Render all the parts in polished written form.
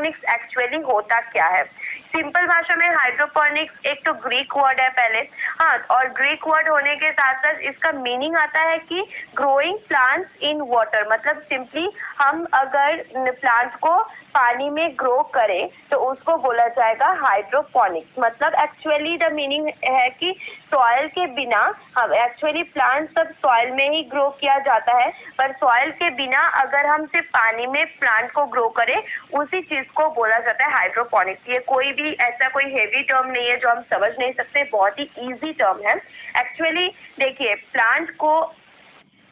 Hydroponics actually होता क्या है? सिंपल भाषा में हाइड्रोपोनिक्स एक तो ग्रीक वर्ड है पहले, हाँ, और ग्रीक वर्ड होने के साथ साथ इसका मीनिंग आता है कि ग्रोइंग प्लांट्स इन वाटर, मतलब सिंपली हम अगर प्लांट को पानी में ग्रो करें तो उसको बोला जाएगा हाइड्रोपोनिक्स। मतलब एक्चुअली द मीनिंग है कि सॉइल के बिना, हम एक्चुअली प्लांट सब सॉइल में ही ग्रो किया जाता है, पर सॉइल के बिना अगर हम सिर्फ पानी में प्लांट को ग्रो करें उसी चीज को बोला जाता है हाइड्रोपोनिक्स। ये कोई भी ऐसा कोई हेवी टर्म नहीं है जो हम समझ नहीं सकते, बहुत ही इजी टर्म है। एक्चुअली देखिए, प्लांट को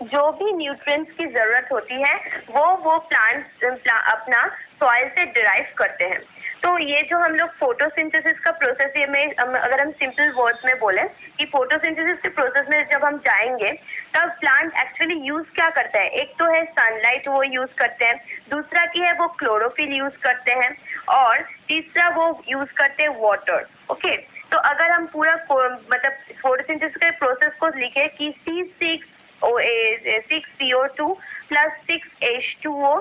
जो भी न्यूट्रिएंट्स की जरूरत होती है वो प्लांट अपना सॉइल से डिराइव करते हैं। तो ये जो हम लोग फोटोसिंथेसिस का प्रोसेस, ये में अगर हम सिंपल वर्ड्स में बोले कि फोटोसिंथेसिस के प्रोसेस में जब हम जाएंगे तब प्लांट एक्चुअली यूज क्या करता है, एक तो है सनलाइट वो यूज करते हैं, दूसरा की है वो क्लोरोफिल यूज करते हैं, और तीसरा वो यूज करते हैं वाटर। ओके, तो अगर हम पूरा मतलब फोटोसिंथेसिस के प्रोसेस को लिखे कि C6CO2 plus 6H2O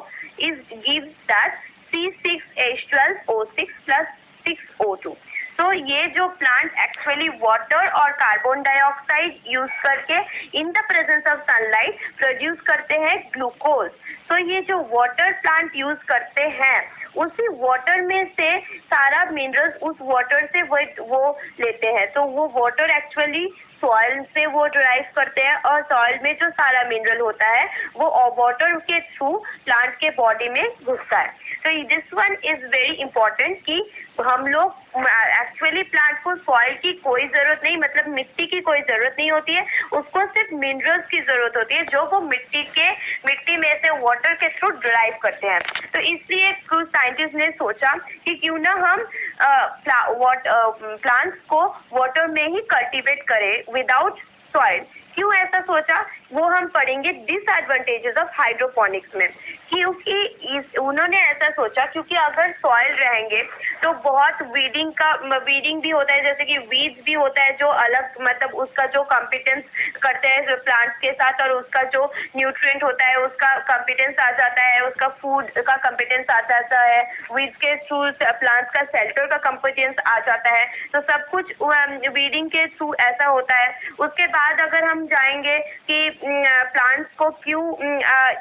gives that C6H12O6 plus 6O2। तो ये जो प्लांट एक्चुअली वाटर और कार्बन डाइऑक्साइड यूज करके in the presence of sunlight produce करते हैं ग्लूकोज। तो ये जो वाटर प्लांट यूज करते हैं उसी वाटर में से सारा मिनरल्स उस वाटर से वो लेते हैं। तो वो वाटर एक्चुअली सॉइल से वो ड्राइव करते हैं और सॉइल में जो सारा मिनरल होता है वो वाटर के थ्रू प्लांट के बॉडी में घुसता है। तो this one is very important कि हम लोग एक्चुअली प्लांट को सॉइल की कोई जरूरत नहीं, मतलब मिट्टी की कोई जरूरत नहीं होती है, उसको सिर्फ मिनरल्स की जरूरत होती है जो वो मिट्टी में से वाटर के थ्रू ड्राइव करते हैं। तो इसलिए कुछ साइंटिस्ट ने सोचा कि क्यों ना हम प्लांट्स को वाटर में ही कल्टीवेट करें विदाउट सॉइल। क्यों ऐसा सोचा वो हम पढ़ेंगे डिसएडवांटेजेस ऑफ हाइड्रोपोनिक्स में। क्योंकि उन्होंने ऐसा सोचा क्योंकि अगर सॉइल रहेंगे तो बहुत वीडिंग भी होता है, जैसे कि वीड्स भी होता है जो अलग, मतलब उसका जो कॉम्पिटेंस करते हैं प्लांट्स के साथ और उसका जो न्यूट्रिएंट होता है उसका कॉम्पिटेंस आ जाता है, उसका फूड का कॉम्पिटेंस आ जाता है, वीड्स के थ्रू प्लांट्स का शेल्टर का कॉम्पिटेंस आ जाता है। तो सब कुछ वीडिंग के थ्रू ऐसा होता है। उसके बाद अगर हम जाएंगे कि प्लांट्स को क्यों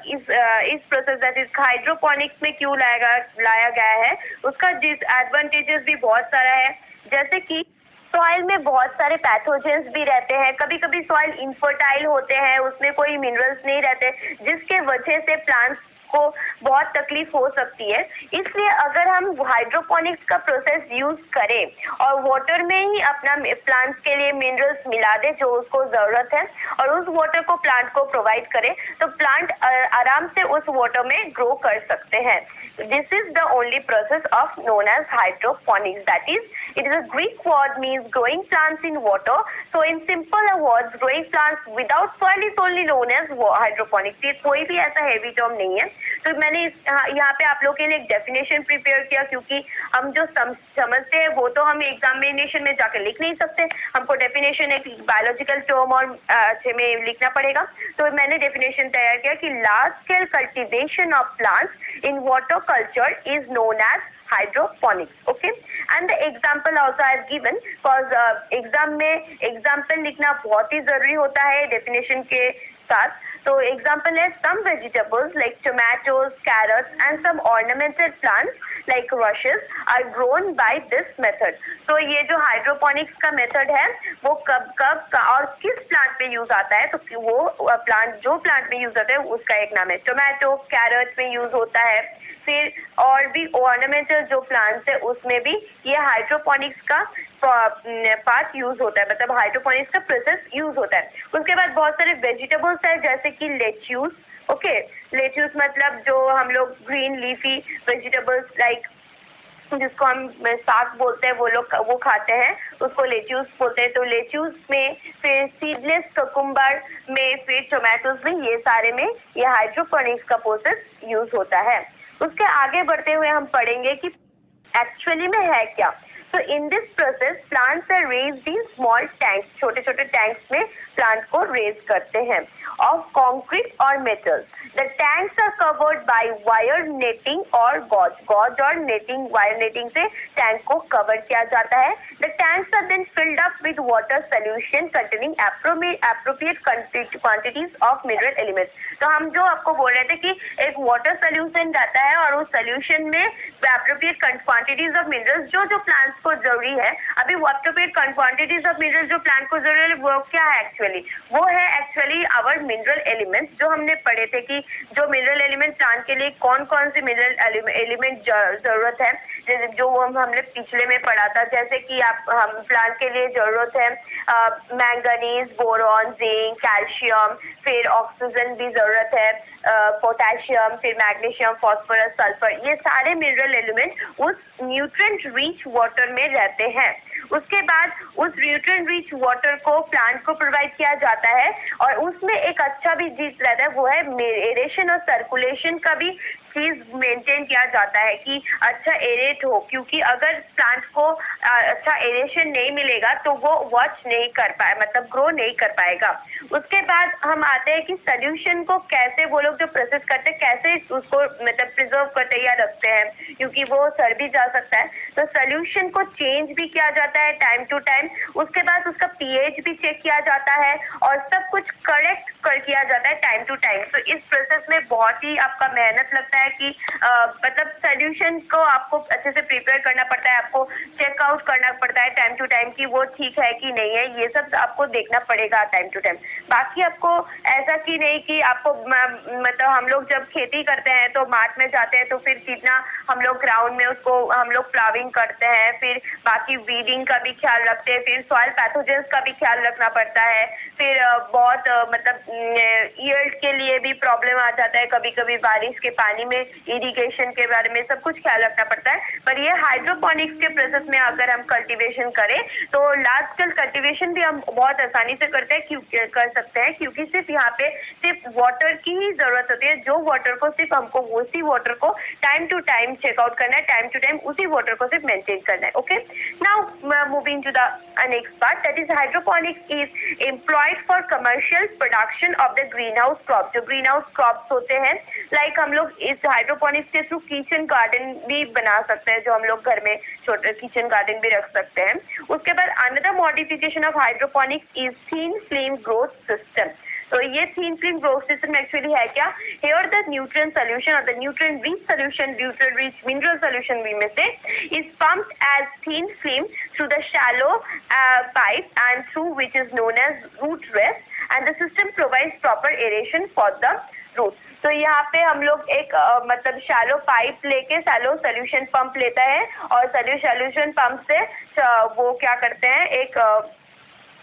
इस प्रोसेस दैट इज हाइड्रोपोनिक्स में क्यों लाया गया है, उसका डिसएडवांटेजेस भी बहुत सारा है। जैसे कि सॉइल में बहुत सारे पैथोजेंस भी रहते हैं, कभी कभी सॉइल इनफर्टाइल होते हैं, उसमें कोई मिनरल्स नहीं रहते जिसके वजह से प्लांट्स को बहुत तकलीफ हो सकती है। इसलिए अगर हम हाइड्रोपोनिक्स का प्रोसेस यूज करें और वाटर में ही अपना प्लांट्स के लिए मिनरल्स मिला दे जो उसको जरूरत है और उस वाटर को प्लांट को प्रोवाइड करें तो प्लांट आराम से उस वाटर में ग्रो कर सकते हैं। This is the only process of known as hydroponics, that is it is a Greek word means growing plants in water. So in simple words, growing plants without soil is only known as hydroponics। ये कोई भी ऐसा heavy term नहीं है। तो मैंने यहाँ पे आप लोग के लिए एक डेफिनेशन प्रिपेयर किया क्योंकि हम जो समझते हैं वो तो हम एग्जामिनेशन में जाकर लिख नहीं सकते, हमको डेफिनेशन एक बायोलॉजिकल टर्म और अच्छे में लिखना पड़ेगा। तो मैंने डेफिनेशन तैयार किया कि large scale cultivation of plants in water culture is known as hydroponics. Okay, and the example also I have given because exam में एग्जाम्पल लिखना बहुत ही जरूरी होता है डेफिनेशन के साथ। तो एग्जाम्पल है some vegetables like tomatoes, carrots and some ornamental plants like rushes are grown by this method। तो ये जो हाइड्रोपोनिक्स का मेथड है वो कब और किस प्लांट में यूज आता है, तो वो प्लांट में यूज होता है उसका एक नाम है टोमेटो, कैरेट में यूज होता है, फिर और भी ऑर्नामेंटल जो प्लांट्स है उसमें भी ये हाइड्रोपोनिक्स का पार्ट यूज होता है, मतलब हाइड्रोपोनिक्स का प्रोसेस यूज होता है। उसके बाद बहुत सारे वेजिटेबल्स है जैसे कि लेट्यूस। ओके, लेट्यूस मतलब जो हम लोग ग्रीन लीफी वेजिटेबल्स लाइक जिसको हम साग बोलते हैं वो खाते हैं, उसको लेट्यूस बोलते हैं। तो लेट्यूस में, फिर सीडलेस ककुम्बर में, फिर टोमेटोज में, ये सारे में ये हाइड्रोपोनिक्स का प्रोसेस यूज होता है। उसके आगे बढ़ते हुए हम पढ़ेंगे कि एक्चुअली में है क्या। So in this process, plants are raised in small tanks. छोटे छोटे टैंक्स में प्लांट को रेज करते हैं of concrete or metals. The tanks are covered by wire netting or gauze. Gauze और netting, wire netting से टैंक को cover किया जाता है. The tanks are then filled up with water solution containing appropriate quantities of mineral elements. तो हम जो आपको बोल रहे थे कि एक वाटर सोल्यूशन रहता है और उस सोल्यूशन में appropriate quantities of minerals जो प्लांट्स को जरूरी है. अभी appropriate quantities of minerals जो प्लांट को जरूरी है वो क्या है एक्चुअली? वो है एक्चुअली आवर मिनरल एलिमेंट्स जो हमने पढ़े थे कि जो मिनरल एलिमेंट प्लांट के लिए कौन कौन से मिनरल एलिमेंट जरूरत है, जो हमने पिछले में पढ़ा था. जैसे कि हम प्लांट के लिए जरूरत है मैंगनीज, बोरॉन, जिंक, कैल्शियम, फिर ऑक्सीजन भी जरूरत है, पोटेशियम, फिर मैग्नीशियम, फास्फोरस, सल्फर. ये सारे मिनरल एलिमेंट उस न्यूट्रिएंट रिच वाटर में रहते हैं. उसके बाद उस न्यूट्रिएंट रिच वाटर को प्लांट को प्रोवाइड किया जाता है और उसमें एक अच्छा भी चीज रहता है, वो है एरेशन और सर्कुलेशन का भी चीज मेंटेन किया जाता है कि अच्छा एरेट हो, क्योंकि अगर प्लांट को अच्छा एरेशन नहीं मिलेगा तो वो वॉच नहीं कर पाए, मतलब ग्रो नहीं कर पाएगा. उसके बाद हम आते हैं कि सोल्यूशन को कैसे वो लोग जो प्रोसेस करते हैं कैसे उसको मतलब प्रिजर्व करते या रखते हैं, क्योंकि वो सड़ भी जा सकता है. तो सोल्यूशन को चेंज भी किया जाता है टाइम टू टाइम. उसके बाद उसका पीएच भी चेक किया जाता है और सब कुछ करेक्ट किया जाता है टाइम टू टाइम. तो इस प्रोसेस में बहुत ही आपका मेहनत लगता है कि मतलब सोल्यूशन को आपको अच्छे से प्रिपेयर करना पड़ता है, आपको चेकआउट करना पड़ता है टाइम टू टाइम कि वो ठीक है कि नहीं है, ये सब आपको देखना पड़ेगा टाइम टू टाइम. बाकी आपको ऐसा कि नहीं कि आपको मतलब हम लोग जब खेती करते हैं तो मार्ट में जाते हैं तो फिर कितना हम लोग ग्राउंड में उसको हम लोग प्लाविंग करते हैं, फिर बाकी वीडिंग का भी ख्याल रखते हैं, फिर सॉइल पैथोजेंस का भी ख्याल रखना पड़ता है, फिर बहुत मतलब यील्ड के लिए भी प्रॉब्लम आ जाता है कभी कभी, बारिश के पानी में इरिगेशन के बारे में सब कुछ ख्याल रखना पड़ता है. पर ये हाइड्रोपोनिक्स के प्रोसेस में अगर हम कल्टीवेशन करें तो लार्ज स्केल कल्टीवेशन भी हम बहुत आसानी से कर सकते हैं, क्योंकि सिर्फ यहाँ पे सिर्फ वाटर की ही जरूरत होती है. जो वाटर को सिर्फ हमको उसी वाटर को टाइम टू टाइम चेकआउट करना है, टाइम टू टाइम उसी वाटर को सिर्फ मेंटेन करना है. Okay, now moving to the next part, that is hydroponics is employed for commercial production of the greenhouse crop. जो ग्रीन हाउस क्रॉप्स होते हैं, लाइक हम लोग इस हाइड्रोपोनिक्स के थ्रू किचन गार्डन भी बना सकते हैं, जो हम लोग घर में छोटे किचन गार्डन भी रख सकते हैं. उसके बाद another modification of hydroponics is thin film growth system. तो ये thin film growth system actually है क्या? हियर द न्यूट्रिएंट सॉल्यूशन और the nutrient rich solution, nutrient rich mineral solution भी में से is pumped as thin film through the shallow pipe and through which is known as root rest, and the system provides proper aeration for the root. तो यहाँ पे हम लोग एक मतलब शैलो पाइप लेके शैलो सोल्यूशन पंप लेता है और सोल्यूशन पंप से वो क्या करते हैं, एक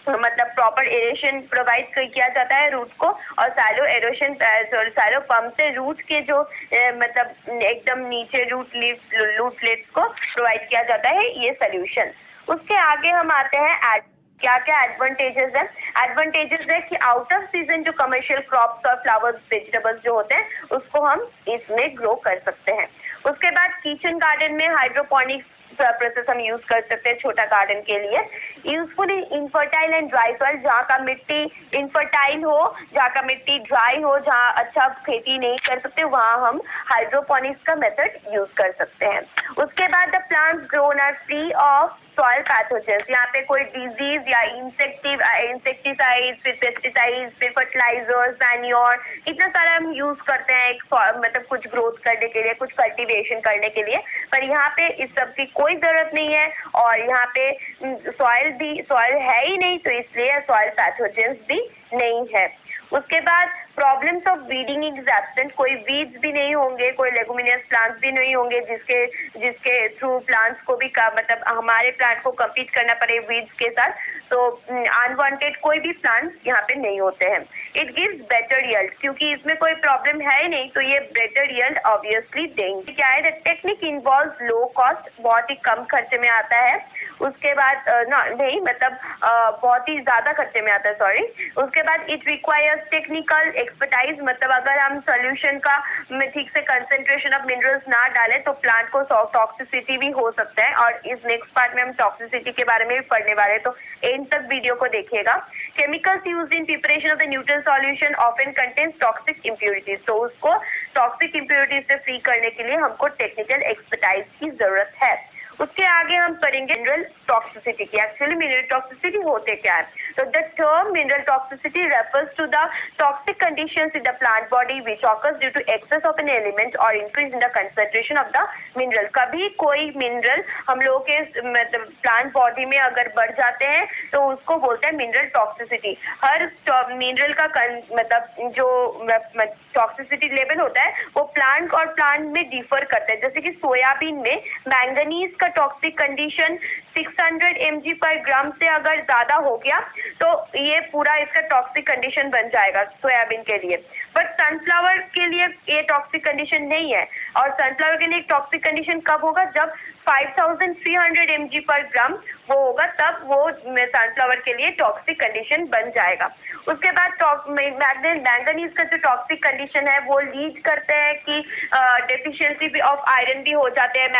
मतलब प्रॉपर एरेशन प्रोवाइड किया जाता है रूट को, और सैलो पंप से रूट के जो मतलब एकदम नीचे रूट लेट्स को प्रोवाइड किया जाता है ये सोल्यूशन. उसके आगे हम आते हैं क्या क्या एडवांटेजेस है. एडवांटेजेस है कि आउट ऑफ सीजन जो कमर्शियल क्रॉप्स और फ्लावर्स वेजिटेबल्स जो होते हैं उसको हम इसमें ग्रो कर सकते हैं. उसके बाद किचन गार्डन में हाइड्रोपोनिक्स प्रोसेस हम यूज कर सकते हैं छोटा गार्डन के लिए. Useful in infertile and dry soil, जहाँ का मिट्टी इनफर्टाइल हो, जहाँ का मिट्टी ड्राई हो, जहाँ अच्छा खेती नहीं कर सकते, वहाँ हम हाइड्रोपोनिक्स का मेथड यूज कर सकते हैं. उसके बाद the plants grown are free of soil pathogens. यहाँ पे कोई डिजीज या इंसेक्टिसाइड, फिर पेस्टिसाइड, फिर फर्टिलाइजर्स, मैन्योर, इतना सारा हम यूज करते हैं एक मतलब कुछ ग्रोथ करने के लिए, कुछ कल्टीवेशन करने के लिए. पर यहाँ पे इस सब की कोई जरूरत नहीं है और यहाँ पे सॉइल है ही नहीं, तो इसलिए सॉइल पैथोजेंस भी नहीं है. उसके बाद problems of weeding is absent. कोई वीड्स भी नहीं होंगे, कोई लेगुमिनियस प्लांट्स भी नहीं होंगे जिसके थ्रू प्लांट्स को भी मतलब हमारे प्लांट को कम्पीट करना पड़े वीड्स के साथ. तो अनवांटेड कोई भी प्लांट्स यहाँ पे नहीं होते हैं. इट गिव्स बेटर यील्ड, क्योंकि इसमें कोई प्रॉब्लम है ही नहीं, तो ये बेटर यील्ड ऑब्वियसली देंगे. क्या है, the technique involves low cost, बहुत ही कम खर्चे में आता है. उसके बाद नहीं मतलब बहुत ही ज्यादा खर्चे में आता है, सॉरी. उसके बाद इट रिक्वायर्स टेक्निकल एक्सपर्टाइज मतलब अगर हम सोल्यूशन का में ठीक से कंसेंट्रेशन ऑफ मिनरल्स ना डालें तो प्लांट को टॉक्सिसिटी भी हो सकता है। और इस नेक्स्ट पार्ट में हम टॉक्सिसिटी के बारे में भी पढ़ने वाले हैं, तो एंड तक वीडियो को देखिएगा। Chemicals used in preparation of the neutral solution often contains toxic impurities, तो उसको टॉक्सिक इम्प्योरिटीज से फ्री करने के लिए हमको टेक्निकल एक्सपर्टाइज की जरूरत है। उसके आगे हम पढ़ेंगे मिनरल टॉक्सिसिटी की। एक्चुअली मिनरल टॉक्सिसिटी होते क्या है? तो the term mineral toxicity refers to the toxic conditions in the plant body which occurs due to excess of an element और increase in the concentration of the mineral. कभी कोई mineral हम लोगों के मतलब प्लांट बॉडी में अगर बढ़ जाते हैं तो उसको बोलते हैं मिनरल टॉक्सिसिटी। हर मिनरल का मतलब जो टॉक्सिसिटी लेवल होता है वो प्लांट और प्लांट में डिफर करता है। जैसे कि सोयाबीन में मैंगनीज का टॉक्सिक कंडीशन 600 mg पर ग्राम से अगर ज्यादा हो गया तो ये पूरा इसका टॉक्सिक कंडीशन बन जाएगा सोयाबीन के लिए। बट सनफ्लावर के लिए ये टॉक्सिक कंडीशन नहीं है। और सनफ्लावर के लिए टॉक्सिक कंडीशन कब होगा? जब 5300 mg पर ग्राम वो होगा, तब वो सनफ्लावर के लिए टॉक्सिक कंडीशन बन जाएगा। उसके बाद मैंगनीज का जो टॉक्सिक कंडीशन है वो लीड करते हैं कि डेफिशिएंसी ऑफ आयरन भी हो जाते हैं,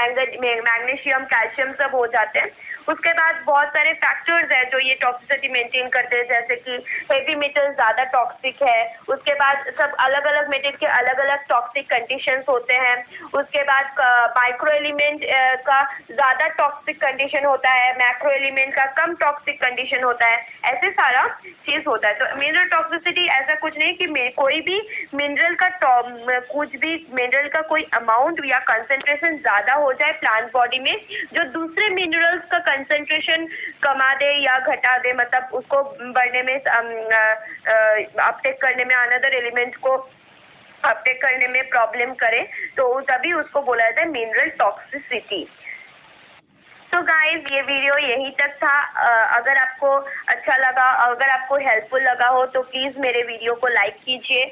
मैग्नीशियम कैल्शियम सब हो जाते हैं। उसके बाद बहुत सारे फैक्टर्स हैं जो ये टॉक्सिसिटी मेंटेन करते हैं, जैसे कि हेवी मेटल ज्यादा टॉक्सिक है। उसके बाद सब अलग अलग मेटल के अलग अलग टॉक्सिक कंडीशंस होते हैं। उसके बाद माइक्रो एलिमेंट का ज्यादा टॉक्सिक कंडीशन होता है, मैक्रो एलिमेंट का कम टॉक्सिक कंडीशन होता है, ऐसे सारा चीज होता है। तो मिनरल टॉक्सिसिटी ऐसा कुछ नहीं कि कोई भी मिनरल का कुछ भी मिनरल का कोई अमाउंट या कंसेंट्रेशन ज्यादा हो जाए प्लांट बॉडी में, जो दूसरे मिनरल्स का कंसेंट्रेशन कमा दे या घटा दे, मतलब उसको बढ़ने में अपटेक करने में, अनदर एलिमेंट को अपटेक करने में प्रॉब्लम करे, तो तभी उसको बोला जाता है मिनरल टॉक्सिसिटी। तो गाइज ये वीडियो यहीं तक था। अगर आपको अच्छा लगा, अगर आपको हेल्पफुल लगा हो तो प्लीज मेरे वीडियो को लाइक कीजिए